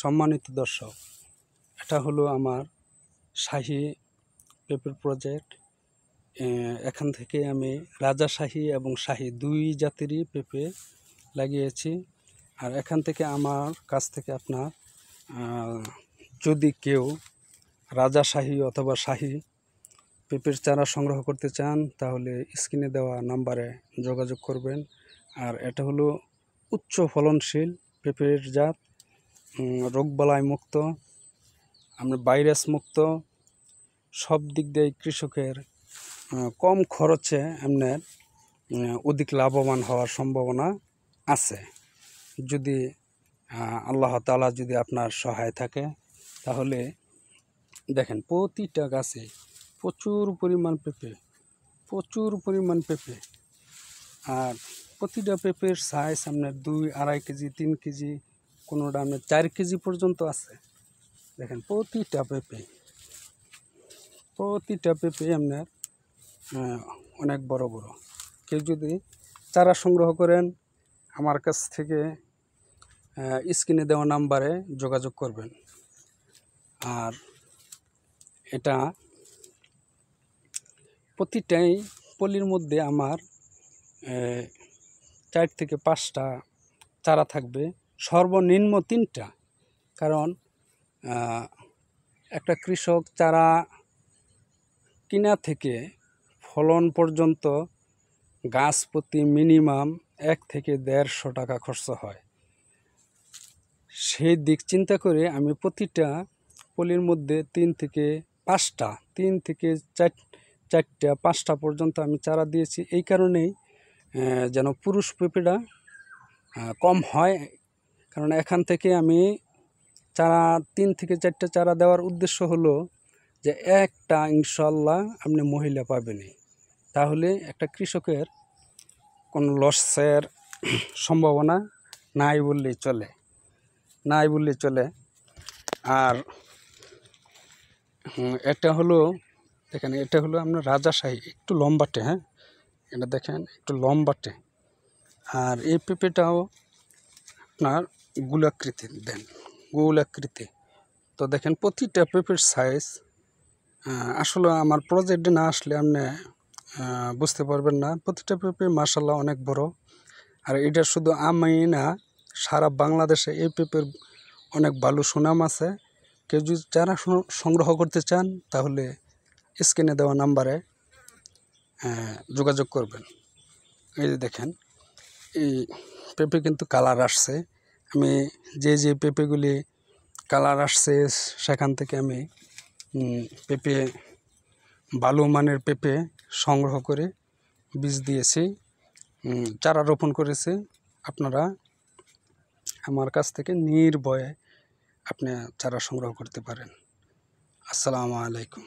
সম্মানিত দর্শক, এটা হলো আমার শাহী পেঁপের প্রজেক্ট। এখান থেকে আমি রাজাশাহী এবং শাহী দুই জাতেরই পেঁপে লাগিয়েছি। আর এখান থেকে আমার কাছ থেকে আপনার যদি কেউ রাজাশাহী অথবা শাহী পেঁপের চারা সংগ্রহ করতে চান তাহলে স্ক্রিনে দেওয়া নাম্বারে যোগাযোগ করবেন। আর এটা হলো উচ্চ ফলনশীল পেঁপের জাত, রোগবালাই মুক্ত, আমরা ভাইরাস মুক্ত, সব দিক দিয়ে কৃষকের কম খরচে আপনার অধিক লাভবান হওয়ার সম্ভাবনা আছে যদি আল্লাহ তাআলা যদি আপনার সহায় থাকে। তাহলে দেখেন প্রতিটা গাছে প্রচুর পরিমাণ পেঁপে, আর প্রতিটা পেঁপের সাইজ আপনার 2-2.5 কেজি, 3 কেজি, কোনোটা আপনার 4 কেজি পর্যন্ত আছে। দেখেন প্রতিটা পেঁপে আপনার অনেক বড় বড়। কেউ যদি চারা সংগ্রহ করেন আমার কাছ থেকে স্ক্রিনে দেওয়া নাম্বারে যোগাযোগ করবেন। আর এটা প্রতিটাই পলির মধ্যে আমার 4 থেকে 5টা চারা থাকবে, সর্বনিম্ন 3টা। কারণ একটা কৃষক চারা কিনা থেকে ফলন পর্যন্ত গাছ প্রতি মিনিমাম 1 থেকে 150 টাকা খরচ হয়। সেই দিক চিন্তা করে আমি প্রতিটা পলির মধ্যে 3 থেকে 5টা পর্যন্ত আমি চারা দিয়েছি। এই কারণেই যেন পুরুষ পেঁপেটা কম হয়। কারণ এখান থেকে আমি চারা 3 থেকে 4টা চারা দেওয়ার উদ্দেশ্য হলো যে একটা ইনশাল্লাহ আপনি মহিলা পাবেনই। তাহলে একটা কৃষকের কোনো লসের সম্ভাবনা নাই বললেই চলে। আর এটা হলো দেখেন, এটা হলো আপনার রাজাশাহী, একটু লম্বাটে। হ্যাঁ, এটা দেখেন একটু লম্বাটে। আর এই পেঁপেটাও আপনার গোলাকৃতি। তো দেখেন প্রতিটা পেঁপের সাইজ আসলে আমার প্রজেক্টে না আসলে আপনি বুঝতে পারবেন না। প্রতিটা পেঁপে মাশাআল্লাহ অনেক বড়। আর এটা শুধু আমি না, সারা বাংলাদেশে এই পেঁপের অনেক ভালো সুনাম আছে। কেউ যদি চারা সংগ্রহ করতে চান তাহলে স্ক্রিনে দেওয়া নাম্বারে যোগাযোগ করবেন। এই যে দেখেন, এই পেঁপে কিন্তু কালার আসছে। আমি যে পেঁপেগুলি কালার আসছে সেখান থেকে আমি পেঁপে ভালো মানের পেঁপে সংগ্রহ করে বীজ দিয়েছি, চারা রোপণ করেছি। আপনারা আমার কাছ থেকে নির্ভয়ে আপনি চারা সংগ্রহ করতে পারেন। আসসালামু আলাইকুম।